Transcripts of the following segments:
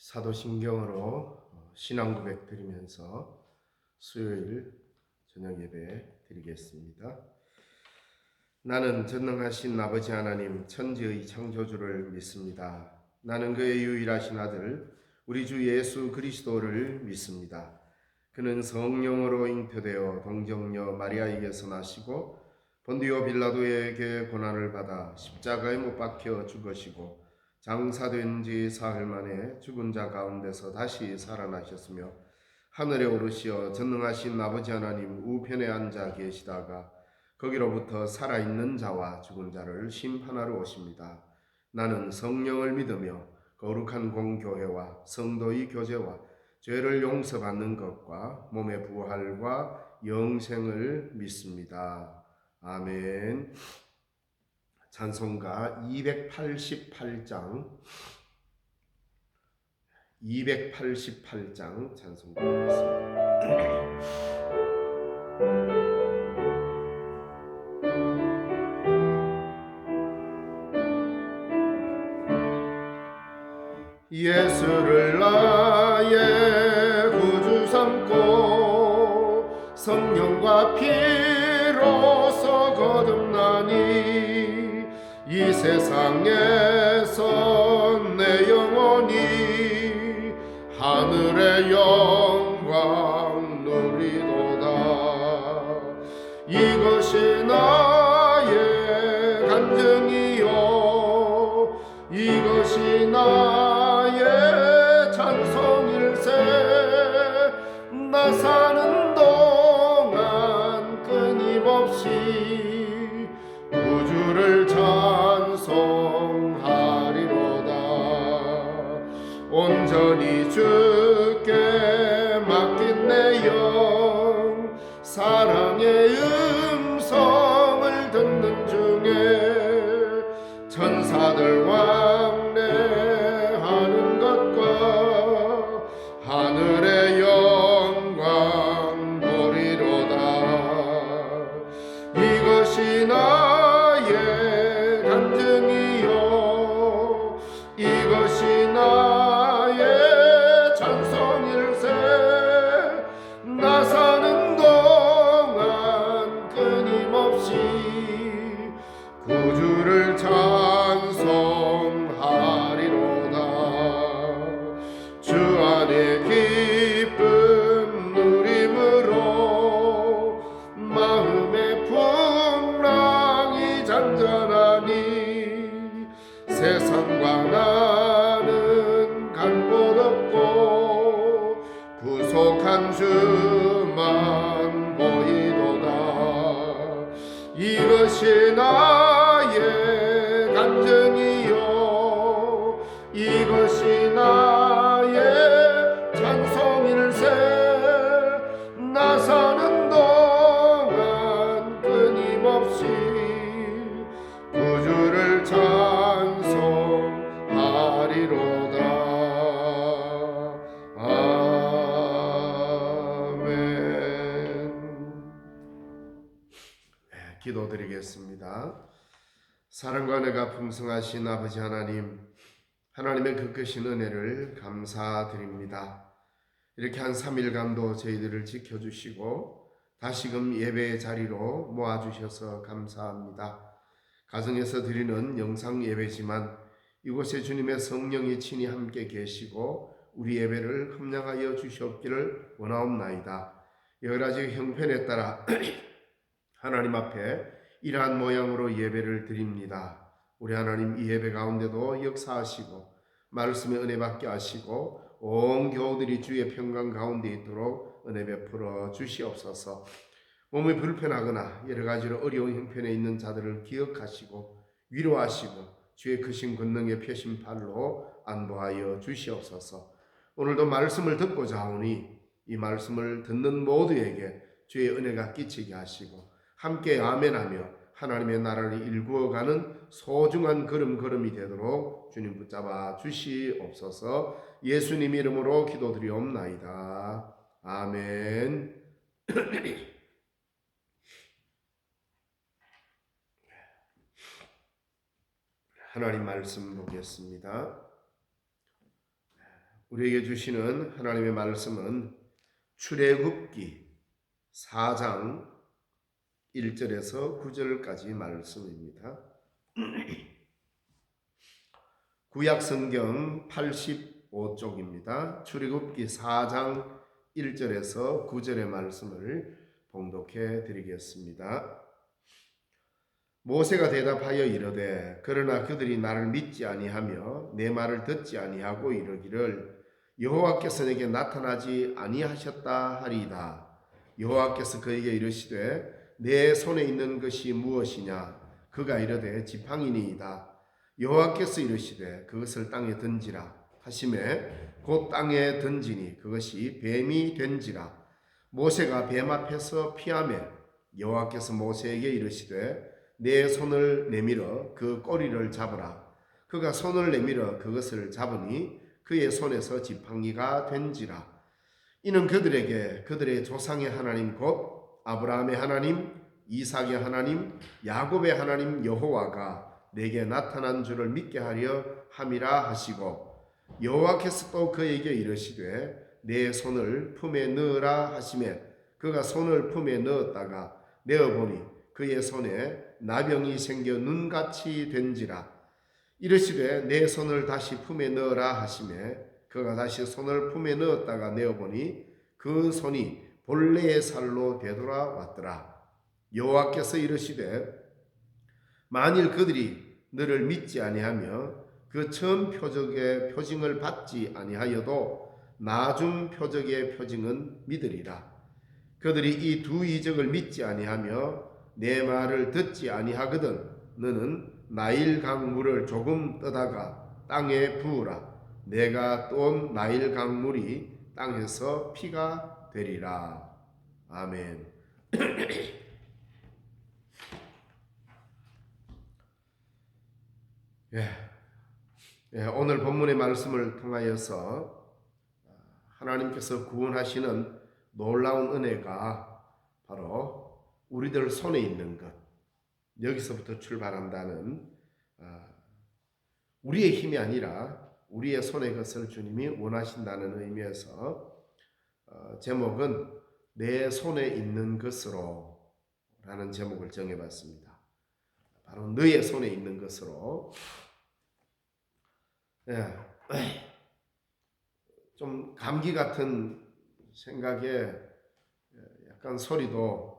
사도신경으로 신앙 고백 드리면서 수요일 저녁 예배 드리겠습니다. 나는 전능하신 아버지 하나님 천지의 창조주를 믿습니다. 나는 그의 유일하신 아들 우리 주 예수 그리스도를 믿습니다. 그는 성령으로 잉태되어 동정녀 마리아에게서 나시고 본디오 빌라도에게 고난을 받아 십자가에 못 박혀 죽으시고 장사된 지 사흘 만에 죽은 자 가운데서 다시 살아나셨으며 하늘에 오르시어 전능하신 아버지 하나님 우편에 앉아 계시다가 거기로부터 살아있는 자와 죽은 자를 심판하러 오십니다. 나는 성령을 믿으며 거룩한 공교회와 성도의 교제와 죄를 용서받는 것과 몸의 부활과 영생을 믿습니다. 아멘. 찬송가 288장 찬송가 드리겠습니다. 예수를 나의 구주 삼고 성령과 피로서 거듭나니 이 세상에서 내 영혼이 하늘의 영광 누리도다. 이것이 나의 간증이요 이것이 나의 찬송일세. 나 사는 동안 끊임없이 구주를 찬송하리로다. 온전히 주께 맡긴 내 영 사랑의 음성을 듣는 중에 천사들 왕래하는 것과 하늘의 영광 보리로다. 이것이 나의 간증이요 이것이 나의 찬송일세. 나 사는 동안 끊임없이 구주를 찬송하리로다. 주 안에 기쁨 누림으로 마음의 풍랑이 잔잔하니 세상과 나는 갈 곳 없고 구속한 주만 보이도다. 이것이 나의 간증이요 이것이 나의 찬송일세. 나 사는 동안 끊임없이 구주를 찬송하리로다. 기도드리겠습니다. 사랑과 은혜가 풍성하신 아버지 하나님, 하나님의 그 크신 은혜를 감사드립니다. 이렇게 한 3일간도 저희들을 지켜주시고 다시금 예배의 자리로 모아주셔서 감사합니다. 가정에서 드리는 영상 예배지만 이곳에 주님의 성령이 친히 함께 계시고 우리 예배를 흠량하여 주시옵기를 원하옵나이다. 여러 가지 형편에 따라 하나님 앞에 이러한 모양으로 예배를 드립니다. 우리 하나님 이 예배 가운데도 역사하시고 말씀의 은혜 받게 하시고 온 교우들이 주의 평강 가운데 있도록 은혜 베풀어 주시옵소서. 몸이 불편하거나 여러 가지로 어려운 형편에 있는 자들을 기억하시고 위로하시고 주의 크신 권능의 표심팔로 안보하여 주시옵소서. 오늘도 말씀을 듣고자 하오니 이 말씀을 듣는 모두에게 주의 은혜가 끼치게 하시고 함께 아멘하며 하나님의 나라를 일구어가는 소중한 걸음걸음이 되도록 주님 붙잡아 주시옵소서. 예수님 이름으로 기도드리옵나이다. 아멘. 하나님 말씀 보겠습니다. 우리에게 주시는 하나님의 말씀은 출애굽기 4장 1절에서 9절까지 말씀입니다. 구약 성경 85쪽입니다. 출애굽기 4장 1절에서 9절의 말씀을 봉독해 드리겠습니다. 모세가 대답하여 이르되 그러나 그들이 나를 믿지 아니하며 내 말을 듣지 아니하고 이르기를 여호와께서 내게 나타나지 아니하셨다 하리이다. 여호와께서 그에게 이르시되 내 손에 있는 것이 무엇이냐? 그가 이르되 지팡이니이다. 여호와께서 이르시되 그것을 땅에 던지라 하시매 곧 땅에 던지니 그것이 뱀이 된지라. 모세가 뱀 앞에서 피하매 여호와께서 모세에게 이르시되 내 손을 내밀어 그 꼬리를 잡으라. 그가 손을 내밀어 그것을 잡으니 그의 손에서 지팡이가 된지라. 이는 그들에게 그들의 조상의 하나님 곧 아브라함의 하나님, 이삭의 하나님, 야곱의 하나님 여호와가 내게 나타난 줄을 믿게 하려 함이라 하시고, 여호와께서 또 그에게 이르시되 내 손을 품에 넣으라 하시매 그가 손을 품에 넣었다가 내어보니 그의 손에 나병이 생겨 눈같이 된지라. 이르시되 내 손을 다시 품에 넣으라 하시매 그가 다시 손을 품에 넣었다가 내어보니 그 손이 본래의 살로 되돌아왔더라. 여호와께서 이르시되 만일 그들이 너를 믿지 아니하며 그 처음 표적의 표징을 받지 아니하여도 나중 표적의 표징은 믿으리라. 그들이 이 두 이적을 믿지 아니하며 내 말을 듣지 아니하거든 너는 나일강 물을 조금 떠다가 땅에 부으라. 내가 또 나일강 물이 땅에서 피가 되리라. 아멘. 오늘 본문의 말씀을 통하여서 하나님께서 구원하시는 놀라운 은혜가 바로 우리들 손에 있는 것, 여기서부터 출발한다는, 우리의 힘이 아니라 우리의 손의 것을 주님이 원하신다는 의미에서 제목은 내 손에 있는 것으로 라는 제목을 정해봤습니다. 바로 너의 손에 있는 것으로. 좀 감기 같은 생각에 약간 소리도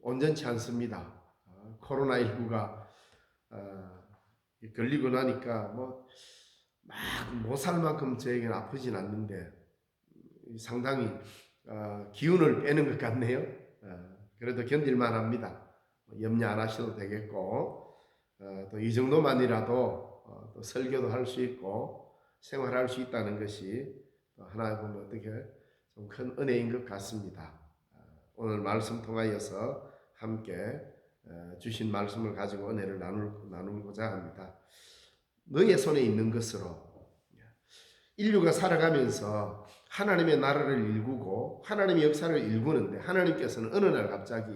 온전치 않습니다. 코로나19가 걸리고 나니까 막 못 살 만큼 저에게는 아프진 않는데 상당히 기운을 빼는 것 같네요. 그래도 견딜만 합니다. 염려 안 하셔도 되겠고, 또 이 정도만이라도 또 설교도 할 수 있고 생활할 수 있다는 것이 하나 보면 어떻게 좀 큰 은혜인 것 같습니다. 오늘 말씀 통하여서 함께 주신 말씀을 가지고 은혜를 나누고자 합니다. 너의 손에 있는 것으로. 인류가 살아가면서 하나님의 나라를 일구고 하나님의 역사를 일구는데 하나님께서는 어느 날 갑자기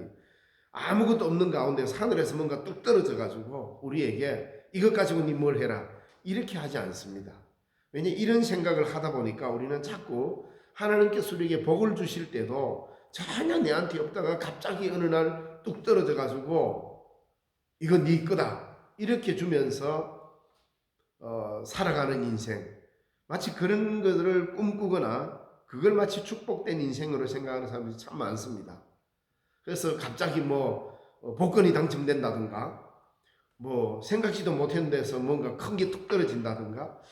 아무것도 없는 가운데서 하늘에서 뭔가 뚝 떨어져 가지고 우리에게 이것 가지고 니 뭘 해라 이렇게 하지 않습니다. 왜냐, 이런 생각을 하다 보니까 우리는 자꾸 하나님께서 우리에게 복을 주실 때도 전혀 내한테 없다가 갑자기 어느 날 뚝 떨어져 가지고 이건 네 거다 이렇게 주면서 살아가는 인생, 마치 그런 것을 꿈꾸거나 그걸 마치 축복된 인생으로 생각하는 사람들이 참 많습니다. 그래서 갑자기 복권이 당첨된다든가 생각지도 못한 데서 뭔가 큰 게 툭 떨어진다든가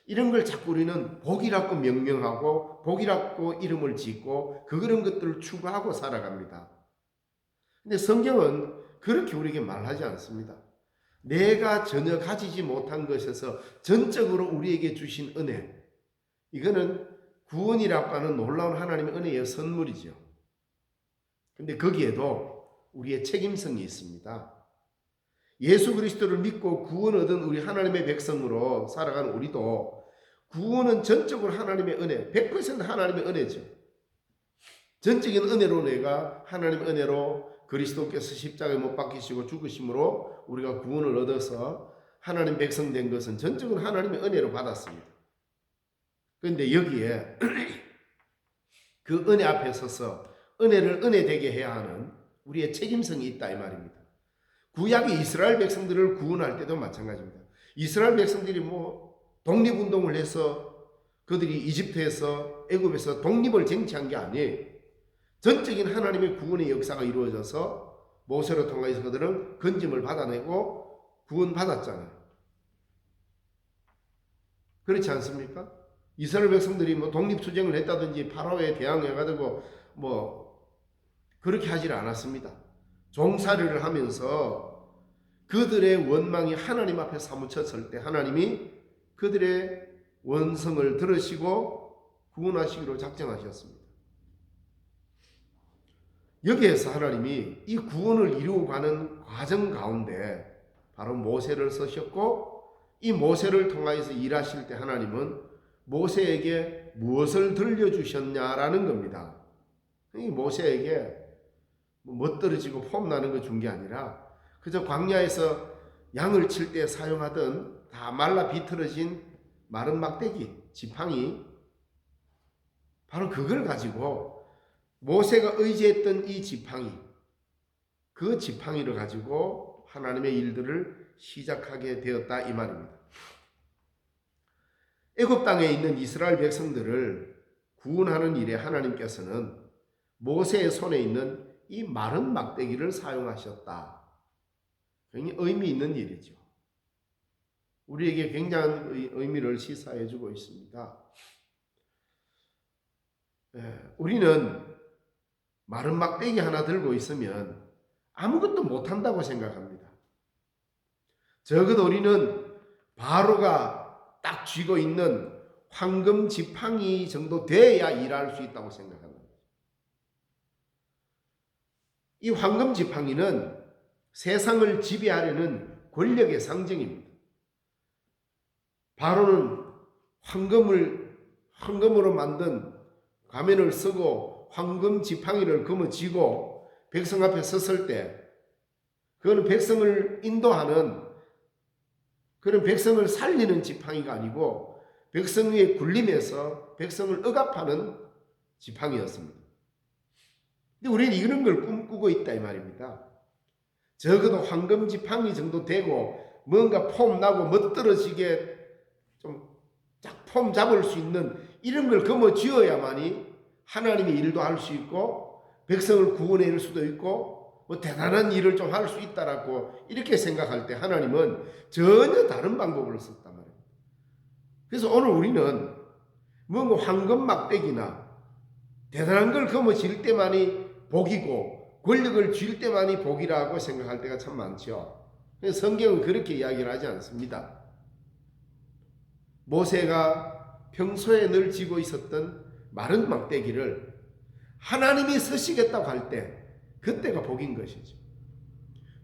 이런 걸 자꾸 우리는 복이라고 명명하고 복이라고 이름을 짓고 그런 것들을 추구하고 살아갑니다. 근데 성경은 그렇게 우리에게 말하지 않습니다. 내가 전혀 가지지 못한 것에서 전적으로 우리에게 주신 은혜, 이거는 구원이라고 하는 놀라운 하나님의 은혜의 선물이죠. 근데 거기에도 우리의 책임성이 있습니다. 예수 그리스도를 믿고 구원 얻은 우리 하나님의 백성으로 살아가는 우리도 구원은 전적으로 하나님의 은혜, 100% 하나님의 은혜죠. 전적인 은혜로 내가 하나님의 은혜로 그리스도께서 십자가에 못 박히시고 죽으심으로 우리가 구원을 얻어서 하나님 백성 된 것은 전적으로 하나님의 은혜로 받았습니다. 그런데 여기에 그 은혜 앞에 서서 은혜를 은혜되게 해야 하는 우리의 책임성이 있다 이 말입니다. 구약의 이스라엘 백성들을 구원할 때도 마찬가지입니다. 이스라엘 백성들이 독립운동을 해서 그들이 이집트에서 애굽에서 독립을 쟁취한 게 아니에요. 전적인 하나님의 구원의 역사가 이루어져서 모세를 통해서 그들은 건짐을 받아내고 구원받았잖아요. 그렇지 않습니까? 이스라엘 백성들이 독립투쟁을 했다든지 파라오에 대항해가지고 그렇게 하지 않았습니다. 종살이를 하면서 그들의 원망이 하나님 앞에 사무쳤을 때 하나님이 그들의 원성을 들으시고 구원하시기로 작정하셨습니다. 여기에서 하나님이 이 구원을 이루고 가는 과정 가운데 바로 모세를 쓰셨고 이 모세를 통하여서 일하실 때 하나님은 모세에게 무엇을 들려주셨냐라는 겁니다. 이 모세에게 멋들어지고 폼나는 거 준 게 아니라 그저 광야에서 양을 칠 때 사용하던 다 말라 비틀어진 마른 막대기, 지팡이, 바로 그걸 가지고 모세가 의지했던 이 지팡이, 그 지팡이를 가지고 하나님의 일들을 시작하게 되었다 이 말입니다. 애굽 땅에 있는 이스라엘 백성들을 구원하는 일에 하나님께서는 모세의 손에 있는 이 마른 막대기를 사용하셨다. 굉장히 의미 있는 일이죠. 우리에게 굉장한 의미를 시사해 주고 있습니다. 우리는 마른 막대기 하나 들고 있으면 아무것도 못한다고 생각합니다. 적어도 우리는 바로가 딱 쥐고 있는 황금 지팡이 정도 돼야 일할 수 있다고 생각합니다. 이 황금 지팡이는 세상을 지배하려는 권력의 상징입니다. 바로는 황금으로 만든 가면을 쓰고 황금 지팡이를 금어 쥐고 백성 앞에 섰을 때 그거는 백성을 인도하는 그런 백성을 살리는 지팡이가 아니고 백성 위에 굴림해서 백성을 억압하는 지팡이였습니다. 근데 우리는 이런 걸 꿈꾸고 있다 이 말입니다. 적어도 황금 지팡이 정도 되고 뭔가 폼 나고 멋들어지게 좀 딱 폼 잡을 수 있는 이런 걸 거머 쥐어야만이 하나님의 일도 할 수 있고 백성을 구원해낼 수도 있고 대단한 일을 좀 할 수 있다라고 이렇게 생각할 때 하나님은 전혀 다른 방법을 썼단 말이에요. 그래서 오늘 우리는 뭔가 황금 막대기나 대단한 걸 거머 쥘 때만이 복이고 권력을 쥘 때만이 복이라고 생각할 때가 참 많죠. 그래서 성경은 그렇게 이야기를 하지 않습니다. 모세가 평소에 늘 쥐고 있었던 마른 막대기를 하나님이 쓰시겠다고 할 때 그때가 복인 것이죠.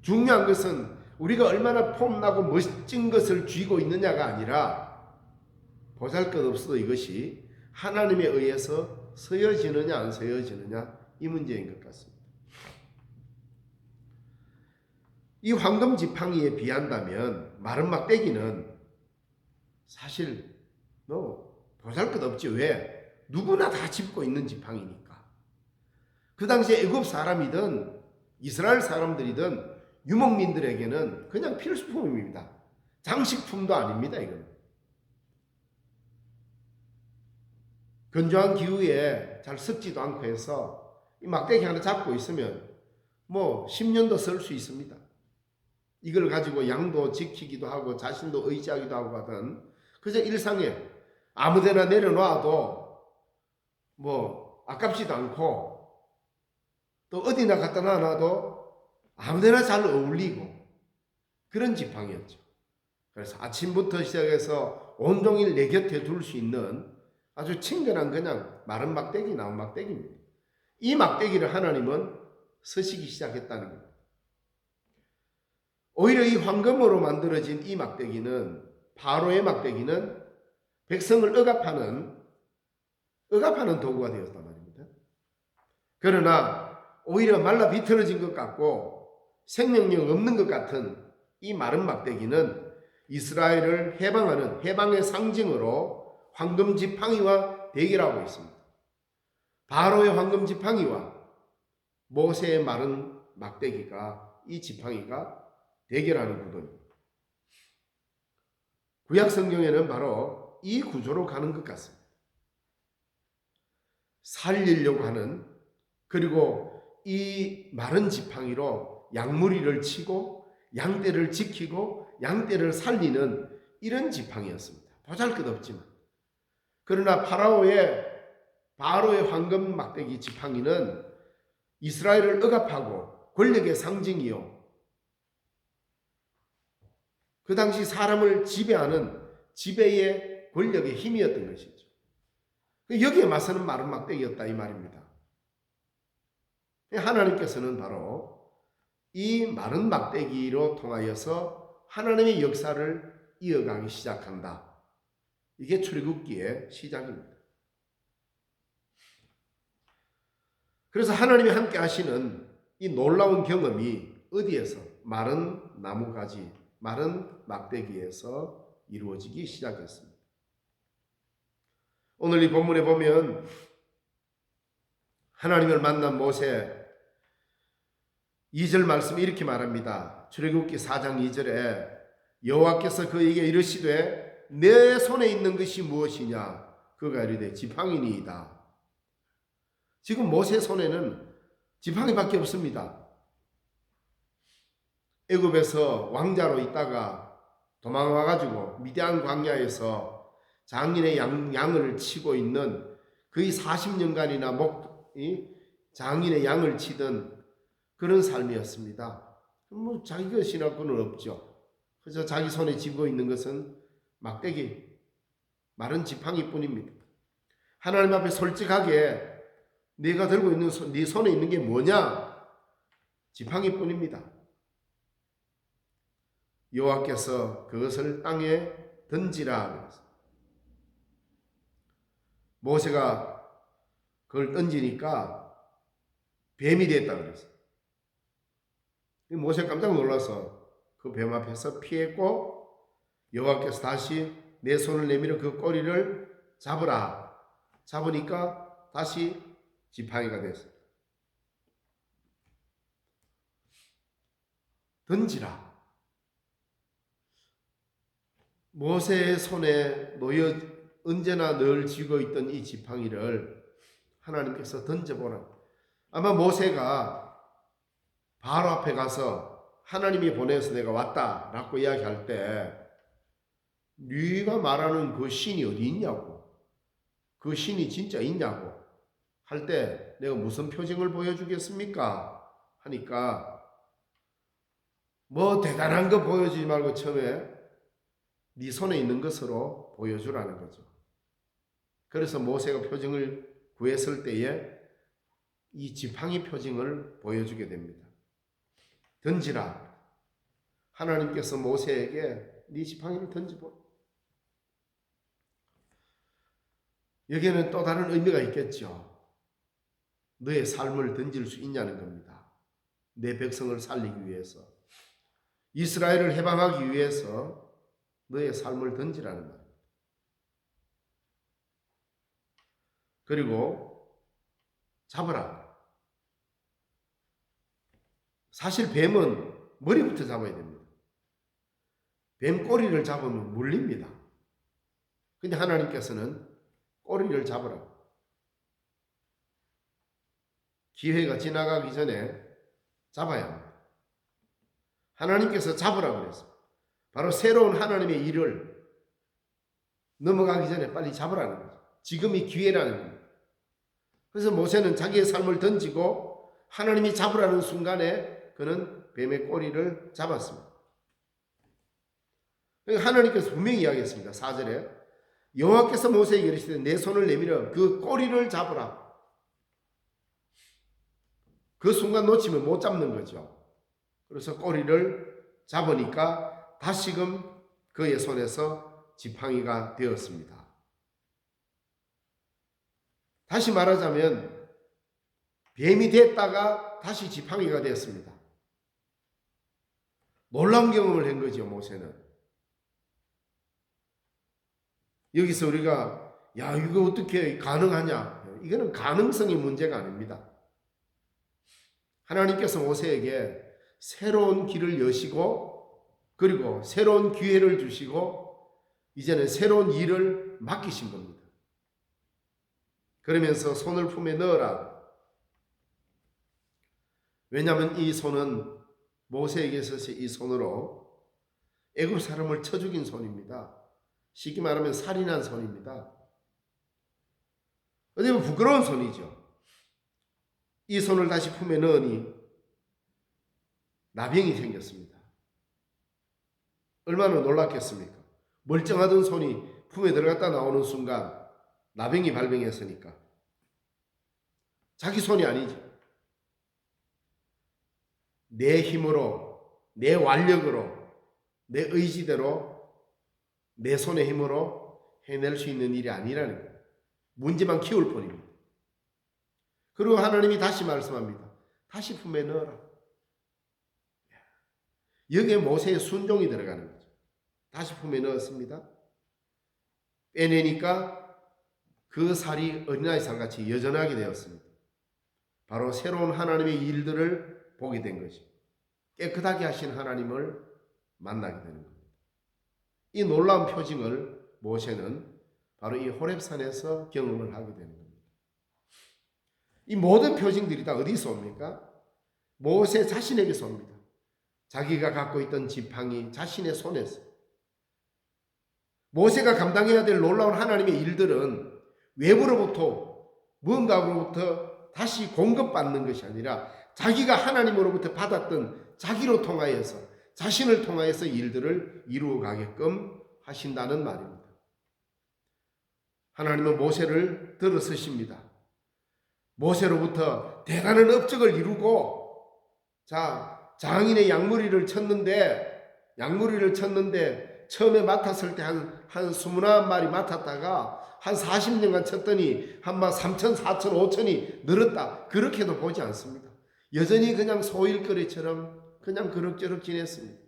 중요한 것은 우리가 얼마나 폼나고 멋진 것을 쥐고 있느냐가 아니라 보잘것없어도 이것이 하나님에 의해서 서여지느냐 안 서여지느냐 이 문제인 것 같습니다. 이 황금 지팡이에 비한다면 마른 막대기는 사실 보잘것없지. 왜? 누구나 다 짚고 있는 지팡이니까. 그 당시에 애굽 사람이든 이스라엘 사람들이든 유목민들에게는 그냥 필수품입니다. 장식품도 아닙니다. 이건 건조한 기후에 잘 썩지도 않고 해서 이 막대기 하나 잡고 있으면 10년도 쓸 수 있습니다. 이걸 가지고 양도 지키기도 하고 자신도 의지하기도 하고 하던 그저 일상에 아무데나 내려놔도 아깝지도 않고 또 어디나 갖다 놔놔도 아무데나 잘 어울리고 그런 지팡이였죠. 그래서 아침부터 시작해서 온종일 내 곁에 둘 수 있는 아주 친근한 그냥 마른 막대기, 나무 막대기입니다. 이 막대기를 하나님은 쓰시기 시작했다는 겁니다. 오히려 이 황금으로 만들어진 이 막대기는, 바로의 막대기는 백성을 억압하는 도구가 되었단 말입니다. 그러나 오히려 말라 비틀어진 것 같고 생명력 없는 것 같은 이 마른 막대기는 이스라엘을 해방하는 해방의 상징으로 황금 지팡이와 대결하고 있습니다. 바로의 황금 지팡이와 모세의 마른 막대기가, 이 지팡이가 대결하는 구도입니다. 구약 성경에는 바로 이 구조로 가는 것 같습니다. 살리려고 하는, 그리고 이 마른 지팡이로 양무리를 치고 양떼를 지키고 양떼를 살리는 이런 지팡이였습니다. 보잘것없지만. 그러나 바로의 황금 막대기 지팡이는 이스라엘을 억압하고 권력의 상징이요, 그 당시 사람을 지배하는 지배의 권력의 힘이었던 것이죠. 여기에 맞서는 마른 막대기였다 이 말입니다. 하나님께서는 바로 이 마른 막대기로 통하여서 하나님의 역사를 이어가기 시작한다. 이게 출애굽기의 시작입니다. 그래서 하나님이 함께 하시는 이 놀라운 경험이 어디에서? 마른 나무가지, 마른 막대기에서 이루어지기 시작했습니다. 오늘 이 본문에 보면 하나님을 만난 모세 2절 말씀이 이렇게 말합니다. 출애굽기 4장 2절에 여호와께서 그에게 이르시되 내 손에 있는 것이 무엇이냐? 그가 이르되 지팡이니이다. 지금 모세 손에는 지팡이밖에 없습니다. 애굽에서 왕자로 있다가 도망와가지고 미디안 광야에서 장인의 양을 치고 있는 거의 40년간이나 장인의 양을 치던 그런 삶이었습니다. 뭐 자기 것이나 그는 없죠. 그래서 자기 손에 쥐고 있는 것은 막대기, 마른 지팡이뿐입니다. 하나님 앞에 솔직하게 네가 들고 있는 네 손에 있는 게 뭐냐? 지팡이뿐입니다. 여호와께서 그것을 땅에 던지라. 모세가 그걸 던지니까 뱀이 됐다 그랬어요. 모세 깜짝 놀라서 그 뱀 앞에서 피했고, 여호와께서 다시 내 손을 내밀어 그 꼬리를 잡으라. 잡으니까 다시 지팡이가 됐어요. 던지라. 모세의 손에 놓여 언제나 늘 쥐고 있던 이 지팡이를 하나님께서 던져보라. 아마 모세가 바로 앞에 가서 하나님이 보내서 내가 왔다 라고 이야기할 때 네가 말하는 그 신이 어디 있냐고, 그 신이 진짜 있냐고 할 때 내가 무슨 표징을 보여주겠습니까? 하니까 뭐 대단한 거 보여주지 말고 처음에 네 손에 있는 것으로 보여주라는 거죠. 그래서 모세가 표징을 구했을 때에 이 지팡이 표징을 보여주게 됩니다. 던지라. 하나님께서 모세에게 네 지팡이를 던져보라. 여기에는 또 다른 의미가 있겠죠. 너의 삶을 던질 수 있냐는 겁니다. 내 백성을 살리기 위해서, 이스라엘을 해방하기 위해서 너의 삶을 던지라는 말입니다. 그리고 잡으라. 사실 뱀은 머리부터 잡아야 됩니다. 뱀 꼬리를 잡으면 물립니다. 근데 하나님께서는 꼬리를 잡으라. 기회가 지나가기 전에 잡아야 합니다. 하나님께서 잡으라 그랬어요. 바로 새로운 하나님의 일을 넘어가기 전에 빨리 잡으라는 거죠. 지금이 기회라는 겁니다. 그래서 모세는 자기의 삶을 던지고 하나님이 잡으라는 순간에 그는 뱀의 꼬리를 잡았습니다. 하나님께서 분명히 이야기했습니다. 4절에 여호와께서 모세에게 이르시되 내 손을 내밀어 그 꼬리를 잡으라. 그 순간 놓치면 못 잡는 거죠. 그래서 꼬리를 잡으니까 다시금 그의 손에서 지팡이가 되었습니다. 다시 말하자면 뱀이 됐다가 다시 지팡이가 되었습니다. 놀라운 경험을 한 거죠, 모세는. 여기서 우리가 야, 이거 어떻게 가능하냐? 이거는 가능성의 문제가 아닙니다. 하나님께서 모세에게 새로운 길을 여시고 그리고 새로운 기회를 주시고 이제는 새로운 일을 맡기신 겁니다. 그러면서 손을 품에 넣어라. 왜냐하면 이 손은 모세에게 있어서 이 손으로 애굽 사람을 쳐 죽인 손입니다. 쉽게 말하면 살인한 손입니다. 어디 보면 부끄러운 손이죠. 이 손을 다시 품에 넣으니 나병이 생겼습니다. 얼마나 놀랐겠습니까? 멀쩡하던 손이 품에 들어갔다 나오는 순간 나병이 발병했으니까. 자기 손이 아니죠. 내 힘으로, 내 완력으로, 내 의지대로, 내 손의 힘으로 해낼 수 있는 일이 아니라는 거예요. 문제만 키울 뿐입니다. 그리고 하나님이 다시 말씀합니다. 다시 품에 넣어라. 여기에 모세의 순종이 들어가는 거죠. 다시 품에 넣었습니다. 빼내니까 그 살이 어린아이 살같이 여전하게 되었습니다. 바로 새로운 하나님의 일들을 보게 된 것이 깨끗하게 하신 하나님을 만나게 되는 겁니다. 이 놀라운 표징을 모세는 바로 이 호렙산에서 경험을 하게 되는 겁니다. 이 모든 표징들이 다 어디서 옵니까? 모세 자신에게서 옵니다. 자기가 갖고 있던 지팡이 자신의 손에서. 모세가 감당해야 될 놀라운 하나님의 일들은 외부로부터 무언가로부터 다시 공급받는 것이 아니라 자기가 하나님으로부터 받았던 자기로 통하여서 자신을 통하여서 일들을 이루어가게끔 하신다는 말입니다. 하나님은 모세를 들어서십니다. 모세로부터 대단한 업적을 이루고 장인의 양무리를 쳤는데 처음에 맡았을 때 한 21마리 맡았다가 한 40년간 쳤더니 한마 3천, 4천, 5천이 늘었다. 그렇게도 보지 않습니다. 여전히 그냥 소일거리처럼 그냥 그럭저럭 지냈습니다.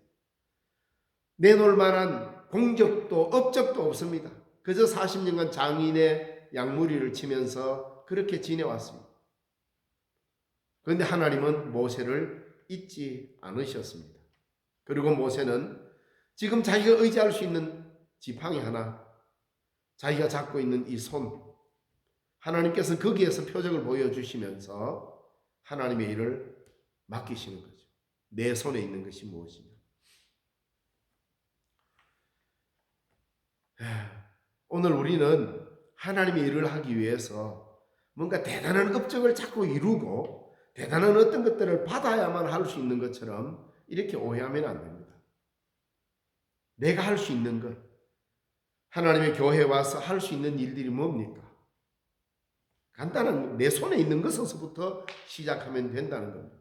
내놓을 만한 공적도 업적도 없습니다. 그저 40년간 장인의 양무리를 치면서 그렇게 지내왔습니다. 그런데 하나님은 모세를 잊지 않으셨습니다. 그리고 모세는 지금 자기가 의지할 수 있는 지팡이 하나, 자기가 잡고 있는 이 손, 하나님께서 거기에서 표적을 보여주시면서 하나님의 일을 맡기시는 거죠. 내 손에 있는 것이 무엇이냐. 오늘 우리는 하나님의 일을 하기 위해서 뭔가 대단한 업적을 자꾸 이루고 대단한 어떤 것들을 받아야만 할 수 있는 것처럼 이렇게 오해하면 안 됩니다. 내가 할 수 있는 것, 하나님의 교회에 와서 할 수 있는 일들이 뭡니까? 간단한 내 손에 있는 것에서부터 시작하면 된다는 겁니다.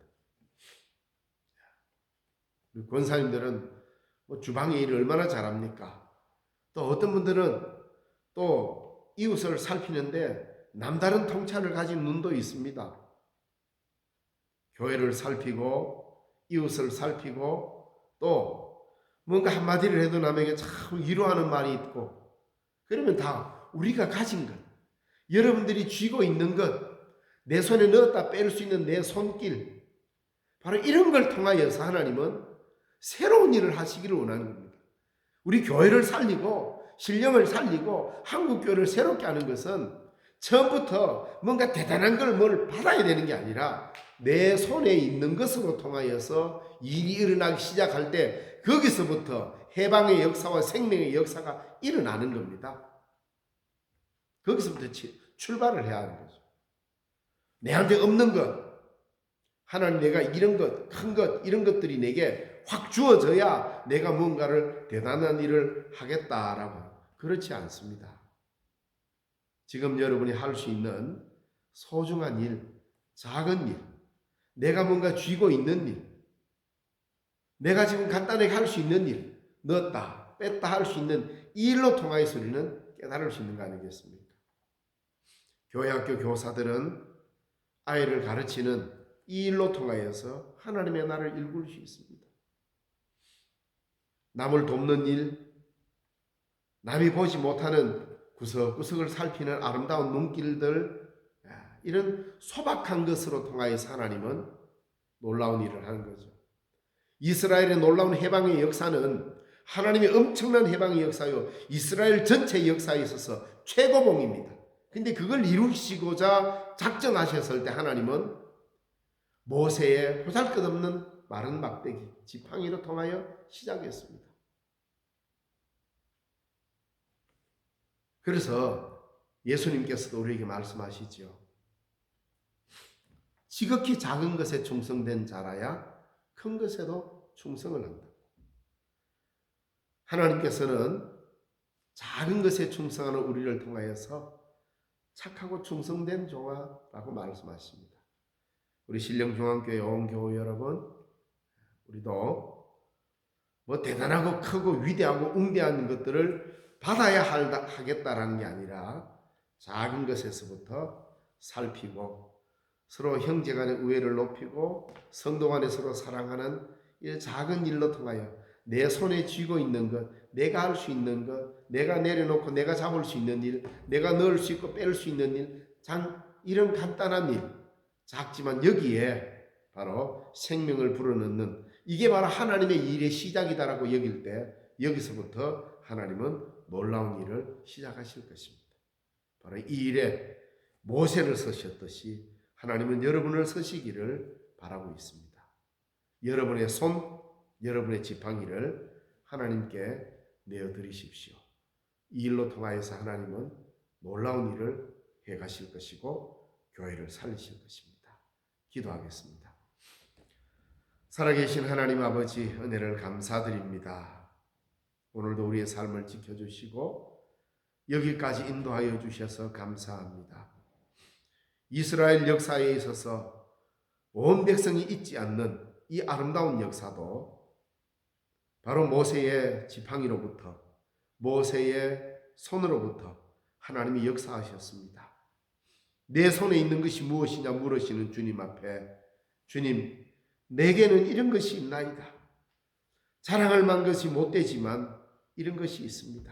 권사님들은 주방의 일을 얼마나 잘합니까? 또 어떤 분들은 또 이웃을 살피는데 남다른 통찰을 가진 눈도 있습니다. 교회를 살피고 이웃을 살피고 또 뭔가 한마디를 해도 남에게 참 위로하는 말이 있고 그러면 다 우리가 가진 것, 여러분들이 쥐고 있는 것, 내 손에 넣었다 뺄 수 있는 내 손길, 바로 이런 걸 통하여서 하나님은 새로운 일을 하시기를 원하는 겁니다. 우리 교회를 살리고 신령을 살리고 한국교회를 새롭게 하는 것은 처음부터 뭔가 대단한 걸 뭘 받아야 되는 게 아니라 내 손에 있는 것으로 통하여서 일이 일어나기 시작할 때 거기서부터 해방의 역사와 생명의 역사가 일어나는 겁니다. 거기서부터 출발을 해야 하는 거죠. 내한테 없는 것, 하나님 내가 이런 것, 큰 것, 이런 것들이 내게 확 주어져야 내가 뭔가를 대단한 일을 하겠다라고. 그렇지 않습니다. 지금 여러분이 할 수 있는 소중한 일, 작은 일, 내가 뭔가 쥐고 있는 일, 내가 지금 간단하게 할 수 있는 일, 넣었다, 뺐다 할 수 있는 이 일로 통하여서 우리는 깨달을 수 있는 거 아니겠습니까? 교회 학교 교사들은 아이를 가르치는 이 일로 통하여서 하나님의 나라를 일굴 수 있습니다. 남을 돕는 일, 남이 보지 못하는 구석구석을 살피는 아름다운 눈길들, 이런 소박한 것으로 통하여서 하나님은 놀라운 일을 하는 거죠. 이스라엘의 놀라운 해방의 역사는 하나님의 엄청난 해방의 역사요, 이스라엘 전체의 역사에 있어서 최고봉입니다. 근데 그걸 이루시고자 작정하셨을 때 하나님은 모세의 보잘것없는 마른 막대기, 지팡이로 통하여 시작했습니다. 그래서 예수님께서도 우리에게 말씀하시죠. 지극히 작은 것에 충성된 자라야 큰 것에도 충성을 한다. 하나님께서는 작은 것에 충성하는 우리를 통하여서 착하고 충성된 종아라고 말씀하십니다. 우리 신령중앙교회 온 교우 여러분, 우리도 뭐 대단하고 크고 위대하고 웅대한 것들을 받아야 하겠다라는 게 아니라 작은 것에서부터 살피고 서로 형제간의 우애를 높이고 성도 간에 서로 사랑하는 이 작은 일로 통하여 내 손에 쥐고 있는 것, 내가 할 수 있는 것, 내가 내려놓고 내가 잡을 수 있는 일, 내가 넣을 수 있고 뺄 수 있는 일, 이런 간단한 일, 작지만 여기에 바로 생명을 불어넣는, 이게 바로 하나님의 일의 시작이다라고 여길 때 여기서부터 하나님은 놀라운 일을 시작하실 것입니다. 바로 이 일에 모세를 쓰셨듯이 하나님은 여러분을 쓰시기를 바라고 있습니다. 여러분의 손, 여러분의 지팡이를 하나님께 내어드리십시오. 이 일로 통하여서 하나님은 놀라운 일을 해가실 것이고 교회를 살리실 것입니다. 기도하겠습니다. 살아계신 하나님 아버지, 은혜를 감사드립니다. 오늘도 우리의 삶을 지켜주시고 여기까지 인도하여 주셔서 감사합니다. 이스라엘 역사에 있어서 온 백성이 잊지 않는 이 아름다운 역사도 바로 모세의 지팡이로부터, 모세의 손으로부터 하나님이 역사하셨습니다. 내 손에 있는 것이 무엇이냐 물으시는 주님 앞에, 주님, 내게는 이런 것이 있나이다. 자랑할 만한 것이 못되지만 이런 것이 있습니다.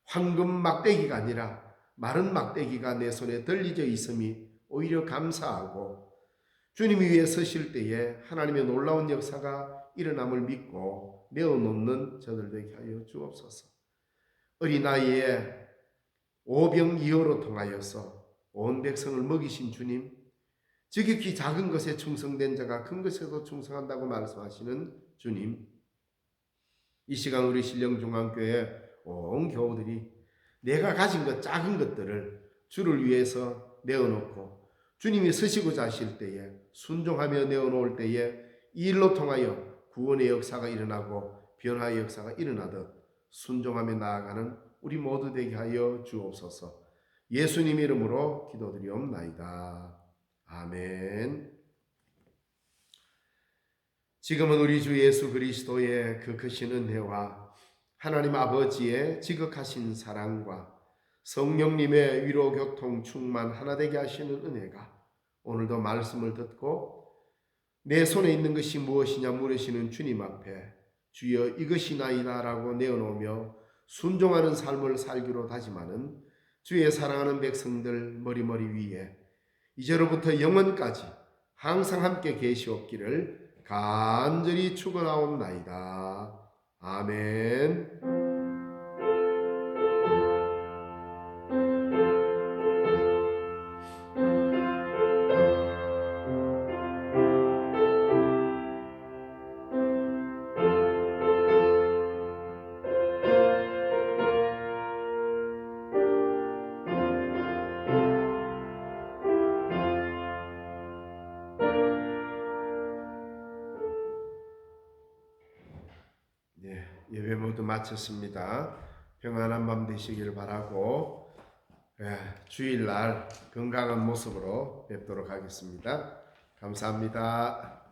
황금 막대기가 아니라 마른 막대기가 내 손에 들리져 있음이 오히려 감사하고, 주님이 위에 서실 때에 하나님의 놀라운 역사가 일어남을 믿고 내어놓는 저들 되게 하여 주옵소서. 어린아이의 오병이어로 통하여서 온 백성을 먹이신 주님, 지극히 작은 것에 충성된 자가 큰 것에도 충성한다고 말씀하시는 주님, 이 시간 우리 신령중앙교회 온 교우들이 내가 가진 것, 작은 것들을 주를 위해서 내어놓고 주님이 서시고자 하실 때에 순종하며 내어놓을 때에 이 일로 통하여 구원의 역사가 일어나고 변화의 역사가 일어나듯 순종하며 나아가는 우리 모두 되게 하여 주옵소서. 예수님 이름으로 기도드리옵나이다. 아멘. 지금은 우리 주 예수 그리스도의 그 크신 은혜와 하나님 아버지의 지극하신 사랑과 성령님의 위로 교통 충만 하나 되게 하시는 은혜가 오늘도 말씀을 듣고 내 손에 있는 것이 무엇이냐 물으시는 주님 앞에 주여 이것이나이다 라고 내어놓으며 순종하는 삶을 살기로 다짐하는 주의 사랑하는 백성들 머리머리 위에 이제로부터 영원까지 항상 함께 계시옵기를 간절히 축원하옵나이다. 아멘. 예배 모두 마쳤습니다. 평안한 밤 되시길 바라고 주일날 건강한 모습으로 뵙도록 하겠습니다. 감사합니다.